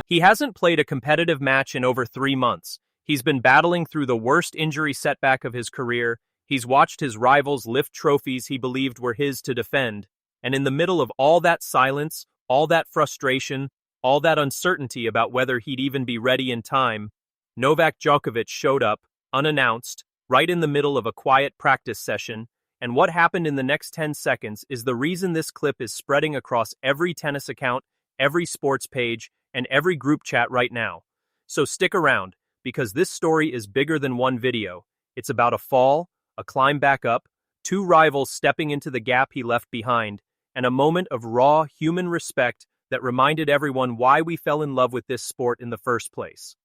He hasn't played a competitive match in over 3 months. He's been battling through the worst injury setback of his career. He's watched his rivals lift trophies he believed were his to defend. And in the middle of all that silence, all that frustration, all that uncertainty about whether he'd even be ready in time, Novak Djokovic showed up, unannounced, right in the middle of a quiet practice session. And what happened in the next 10 seconds is the reason this clip is spreading across every tennis account, every sports page, and every group chat right now. So stick around, because this story is bigger than one video. It's about a fall, a climb back up, two rivals stepping into the gap he left behind, and a moment of raw human respect that reminded everyone why we fell in love with this sport in the first place.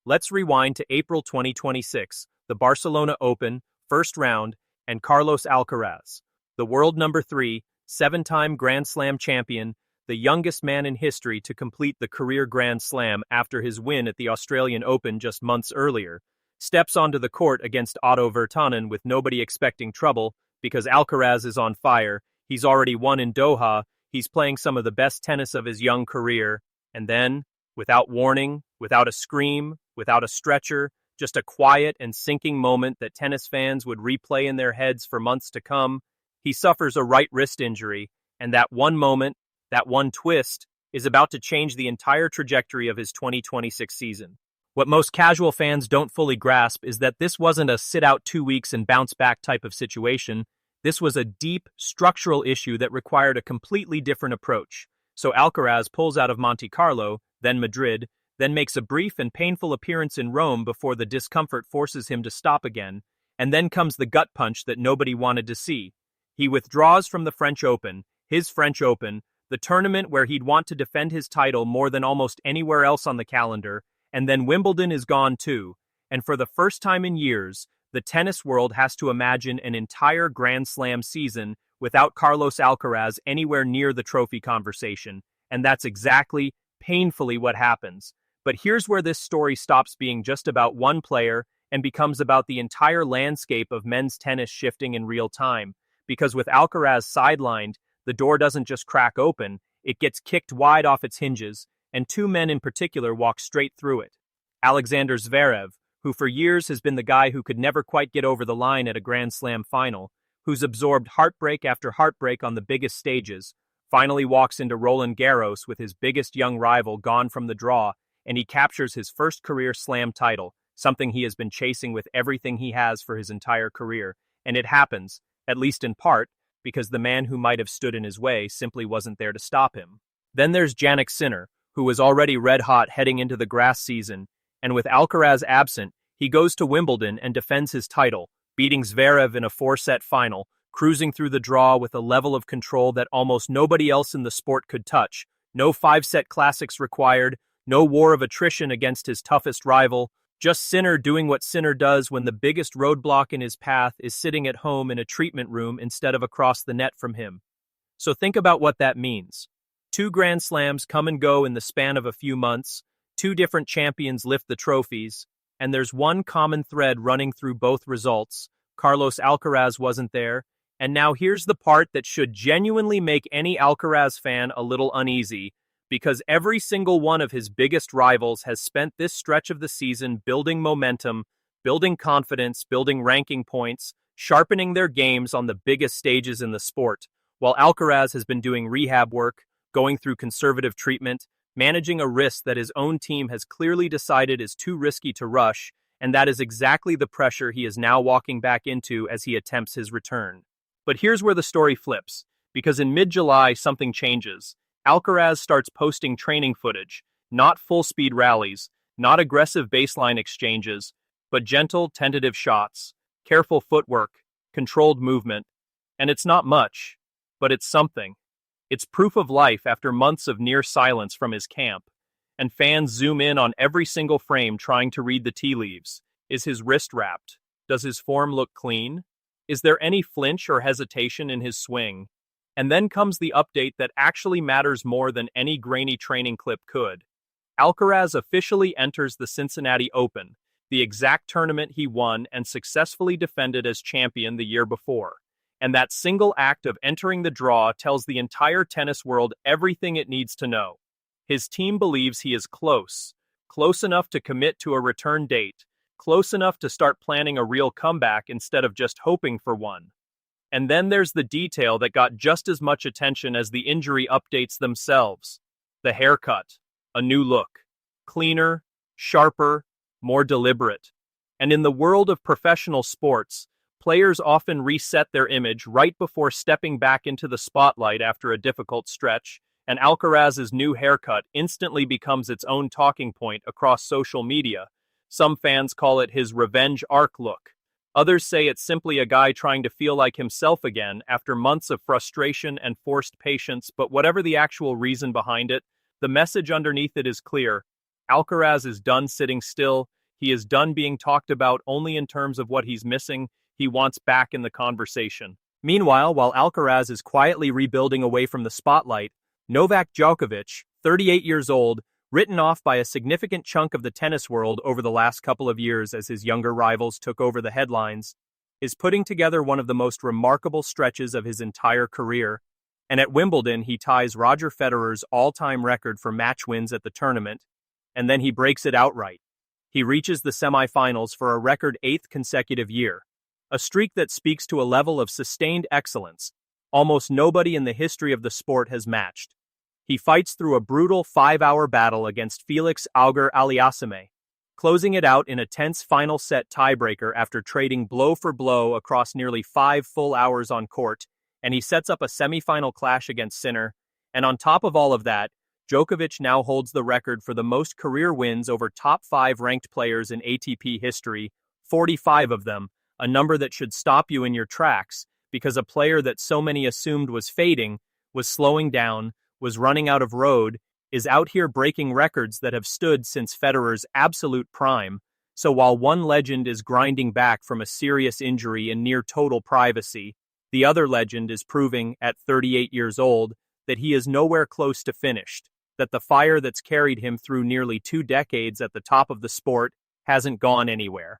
Let's rewind to April 2026, the Barcelona Open, first round, and Carlos Alcaraz, the world number 3, 7-time Grand Slam champion, the youngest man in history to complete the career Grand Slam after his win at the Australian Open just months earlier, steps onto the court against Otto Virtanen with nobody expecting trouble because Alcaraz is on fire. He's already won in Doha, he's playing some of the best tennis of his young career, and then, without warning, without a scream, without a stretcher, just a quiet and sinking moment that tennis fans would replay in their heads for months to come, he suffers a right wrist injury, and that one moment, that one twist, is about to change the entire trajectory of his 2026 season. What most casual fans don't fully grasp is that this wasn't a sit out 2 weeks and bounce back type of situation. This was a deep, structural issue that required a completely different approach. So Alcaraz pulls out of Monte Carlo, then Madrid, then makes a brief and painful appearance in Rome before the discomfort forces him to stop again, and then comes the gut punch that nobody wanted to see. He withdraws from the French Open, his French Open, the tournament where he'd want to defend his title more than almost anywhere else on the calendar, and then Wimbledon is gone too, and for the first time in years, the tennis world has to imagine an entire Grand Slam season without Carlos Alcaraz anywhere near the trophy conversation, and that's exactly, painfully what happens. But here's where this story stops being just about one player and becomes about the entire landscape of men's tennis shifting in real time, because with Alcaraz sidelined, the door doesn't just crack open, it gets kicked wide off its hinges, and two men in particular walk straight through it. Alexander Zverev, who for years has been the guy who could never quite get over the line at a Grand Slam final, who's absorbed heartbreak after heartbreak on the biggest stages, finally walks into Roland Garros with his biggest young rival gone from the draw, and he captures his first career Slam title, something he has been chasing with everything he has for his entire career, and it happens, at least in part, because the man who might have stood in his way simply wasn't there to stop him. Then there's Jannik Sinner, who was already red-hot heading into the grass season, and with Alcaraz absent, he goes to Wimbledon and defends his title, beating Zverev in a 4-set final, cruising through the draw with a level of control that almost nobody else in the sport could touch. No 5-set classics required, no war of attrition against his toughest rival, just Sinner doing what Sinner does when the biggest roadblock in his path is sitting at home in a treatment room instead of across the net from him. So think about what that means. 2 Grand Slams come and go in the span of a few months, 2 different champions lift the trophies, and there's one common thread running through both results. Carlos Alcaraz wasn't there, and now here's the part that should genuinely make any Alcaraz fan a little uneasy, because every single one of his biggest rivals has spent this stretch of the season building momentum, building confidence, building ranking points, sharpening their games on the biggest stages in the sport, while Alcaraz has been doing rehab work, going through conservative treatment, managing a wrist that his own team has clearly decided is too risky to rush, and that is exactly the pressure he is now walking back into as he attempts his return. But here's where the story flips, because in mid-July something changes. Alcaraz starts posting training footage, not full-speed rallies, not aggressive baseline exchanges, but gentle, tentative shots, careful footwork, controlled movement. And it's not much, but it's something. It's proof of life after months of near silence from his camp, and fans zoom in on every single frame trying to read the tea leaves. Is his wrist wrapped? Does his form look clean? Is there any flinch or hesitation in his swing? And then comes the update that actually matters more than any grainy training clip could. Alcaraz officially enters the Cincinnati Open, the exact tournament he won and successfully defended as champion the year before. And that single act of entering the draw tells the entire tennis world everything it needs to know. His team believes he is close, close enough to commit to a return date, close enough to start planning a real comeback instead of just hoping for one. And then there's the detail that got just as much attention as the injury updates themselves. The haircut. A new look. Cleaner, sharper, more deliberate. And in the world of professional sports, players often reset their image right before stepping back into the spotlight after a difficult stretch, and Alcaraz's new haircut instantly becomes its own talking point across social media. Some fans call it his revenge arc look. Others say it's simply a guy trying to feel like himself again after months of frustration and forced patience, but whatever the actual reason behind it, the message underneath it is clear. Alcaraz is done sitting still. He is done being talked about only in terms of what he's missing. He wants back in the conversation. Meanwhile, while Alcaraz is quietly rebuilding away from the spotlight, Novak Djokovic, 38 years old, written off by a significant chunk of the tennis world over the last couple of years as his younger rivals took over the headlines, is putting together one of the most remarkable stretches of his entire career. And at Wimbledon, he ties Roger Federer's all-time record for match wins at the tournament, and then he breaks it outright. He reaches the semifinals for a record 8th consecutive year, a streak that speaks to a level of sustained excellence almost nobody in the history of the sport has matched. He fights through a brutal 5-hour battle against Felix Auger-Aliassime, closing it out in a tense final set tiebreaker after trading blow for blow across nearly 5 full hours on court, and he sets up a semifinal clash against Sinner. And on top of all of that, Djokovic now holds the record for the most career wins over top 5 ranked players in ATP history, 45 of them, a number that should stop you in your tracks, because a player that so many assumed was fading, was slowing down, was running out of road, is out here breaking records that have stood since Federer's absolute prime. So while one legend is grinding back from a serious injury in near total privacy, the other legend is proving, at 38 years old, that he is nowhere close to finished, that the fire that's carried him through nearly 2 decades at the top of the sport hasn't gone anywhere.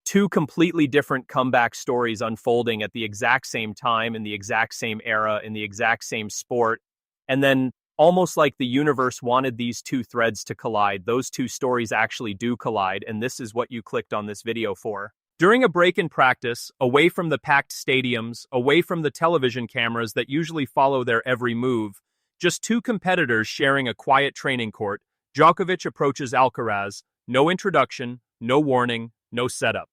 2 completely different comeback stories unfolding at the exact same time in the exact same era in the exact same sport. And then, almost like the universe wanted these 2 threads to collide, those 2 stories actually do collide, and this is what you clicked on this video for. During a break in practice, away from the packed stadiums, away from the television cameras that usually follow their every move, just 2 competitors sharing a quiet training court, Djokovic approaches Alcaraz, no introduction, no warning, no setup.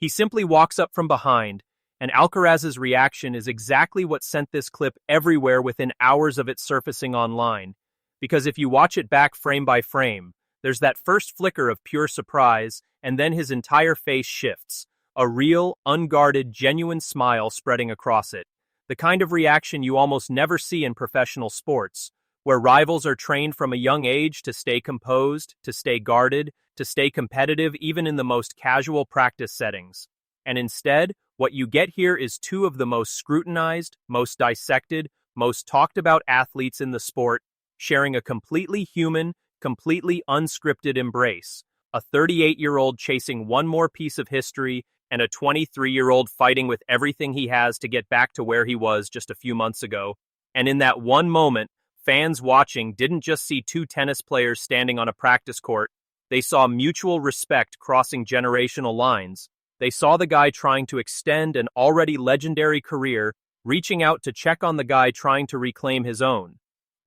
He simply walks up from behind, and Alcaraz's reaction is exactly what sent this clip everywhere within hours of it surfacing online. Because if you watch it back frame by frame, there's that first flicker of pure surprise, and then his entire face shifts, a real, unguarded, genuine smile spreading across it. The kind of reaction you almost never see in professional sports, where rivals are trained from a young age to stay composed, to stay guarded, to stay competitive even in the most casual practice settings. And instead, what you get here is 2 of the most scrutinized, most dissected, most talked about athletes in the sport, sharing a completely human, completely unscripted embrace. A 38-year-old chasing one more piece of history, and a 23-year-old fighting with everything he has to get back to where he was just a few months ago. And in that one moment, fans watching didn't just see 2 tennis players standing on a practice court. They saw mutual respect crossing generational lines. They saw the guy trying to extend an already legendary career, reaching out to check on the guy trying to reclaim his own.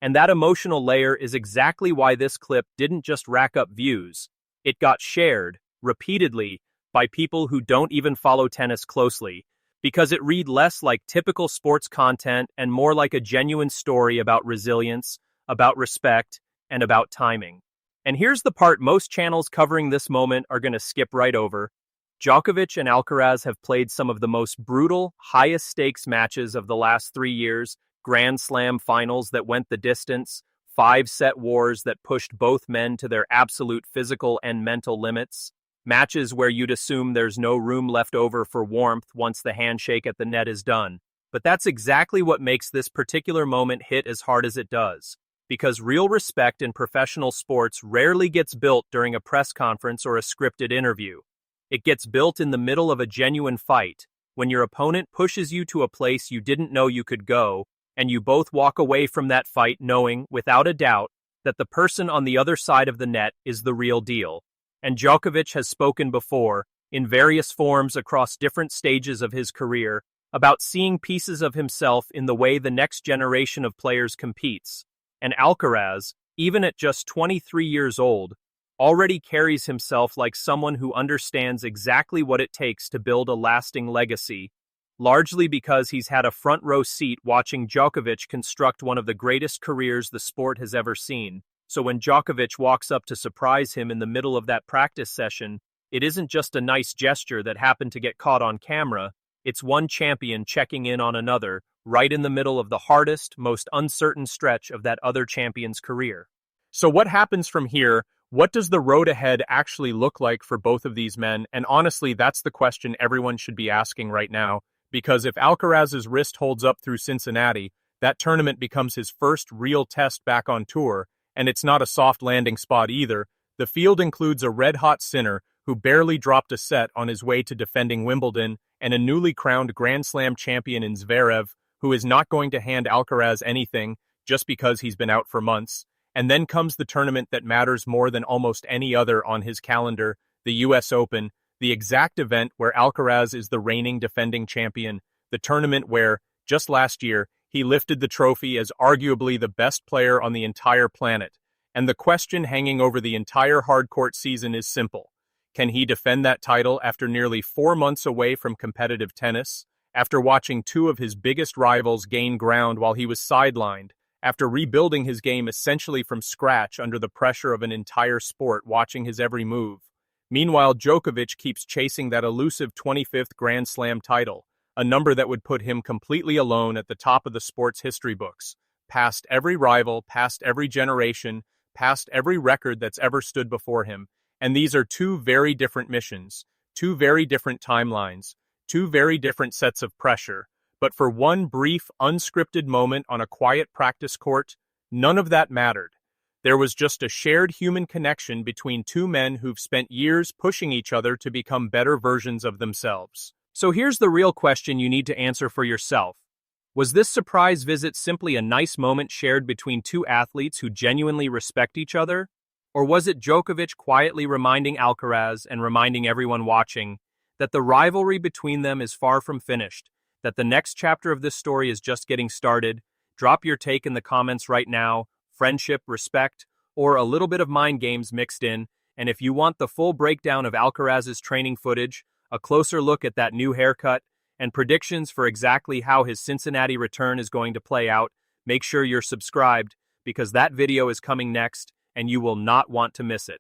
And that emotional layer is exactly why this clip didn't just rack up views. It got shared, repeatedly, by people who don't even follow tennis closely, because it read less like typical sports content and more like a genuine story about resilience, about respect, and about timing. And here's the part most channels covering this moment are going to skip right over. Djokovic and Alcaraz have played some of the most brutal, highest-stakes matches of the last 3 years, Grand Slam finals that went the distance, 5-set wars that pushed both men to their absolute physical and mental limits, matches where you'd assume there's no room left over for warmth once the handshake at the net is done. But that's exactly what makes this particular moment hit as hard as it does. Because real respect in professional sports rarely gets built during a press conference or a scripted interview. It gets built in the middle of a genuine fight, when your opponent pushes you to a place you didn't know you could go, and you both walk away from that fight knowing, without a doubt, that the person on the other side of the net is the real deal. And Djokovic has spoken before, in various forms across different stages of his career, about seeing pieces of himself in the way the next generation of players competes. And Alcaraz, even at just 23 years old, already carries himself like someone who understands exactly what it takes to build a lasting legacy, largely because he's had a front-row seat watching Djokovic construct one of the greatest careers the sport has ever seen. So when Djokovic walks up to surprise him in the middle of that practice session, it isn't just a nice gesture that happened to get caught on camera, it's one champion checking in on another, right in the middle of the hardest, most uncertain stretch of that other champion's career. So what happens from here? What does the road ahead actually look like for both of these men? And honestly, that's the question everyone should be asking right now, because if Alcaraz's wrist holds up through Cincinnati, that tournament becomes his first real test back on tour, and it's not a soft landing spot either. The field includes a red-hot sinner who barely dropped a set on his way to defending Wimbledon, and a newly crowned Grand Slam champion in Zverev, who is not going to hand Alcaraz anything just because he's been out for months. And then comes the tournament that matters more than almost any other on his calendar, the US Open, the exact event where Alcaraz is the reigning defending champion, the tournament where, just last year, he lifted the trophy as arguably the best player on the entire planet. And the question hanging over the entire hardcourt season is simple. Can he defend that title after nearly 4 months away from competitive tennis, after watching two of his biggest rivals gain ground while he was sidelined, after rebuilding his game essentially from scratch under the pressure of an entire sport watching his every move? Meanwhile, Djokovic keeps chasing that elusive 25th Grand Slam title, a number that would put him completely alone at the top of the sport's history books, past every rival, past every generation, past every record that's ever stood before him. And these are two very different missions, two very different timelines, two very different sets of pressure. But for one brief, unscripted moment on a quiet practice court, none of that mattered. There was just a shared human connection between two men who've spent years pushing each other to become better versions of themselves. So here's the real question you need to answer for yourself. Was this surprise visit simply a nice moment shared between two athletes who genuinely respect each other? Or was it Djokovic quietly reminding Alcaraz and reminding everyone watching that the rivalry between them is far from finished, that the next chapter of this story is just getting started? Drop your take in the comments right now. Friendship, respect, or a little bit of mind games mixed in. And if you want the full breakdown of Alcaraz's training footage, a closer look at that new haircut, and predictions for exactly how his Cincinnati return is going to play out, make sure you're subscribed, because that video is coming next, and you will not want to miss it.